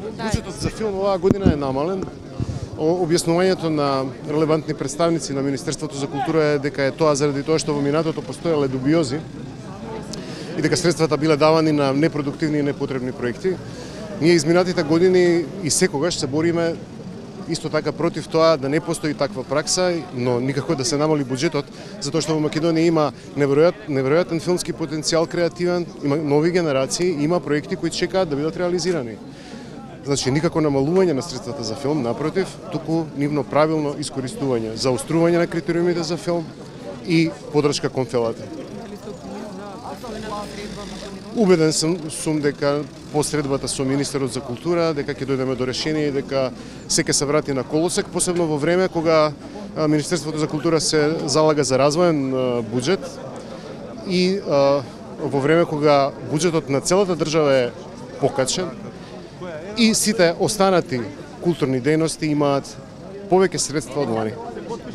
Буџетот за филм оваа година е намален. Објаснувањето на релевантни представници на Министерството за култура е дека е тоа заради тоа што во минатото постоеле дубиози и дека средствата биле давани на непродуктивни и непотребни проекти. Ние изминатите години и секогаш се бориме исто така против тоа да не постои таква пракса, но никако да се намали буџетот, затоа што во Македонија има неверојатен филмски потенцијал, креативен, има нови генерации, има проекти кои чекаат да бидат реализирани. Значи, никако намалување на средствата за филм, напротив, туку нивно правилно искористување, заострување на критериумите за филм и подршка кон филмите. Убеден сум дека посредбата со министерот за култура, дека ќе дојдеме до решение и дека се ќе се врати на колосек, посебно во време кога Министерството за култура се залага за развоен буџет и во време кога буџетот на целата држава е покачен и сите останати културни дејности имаат повеќе средства од вани.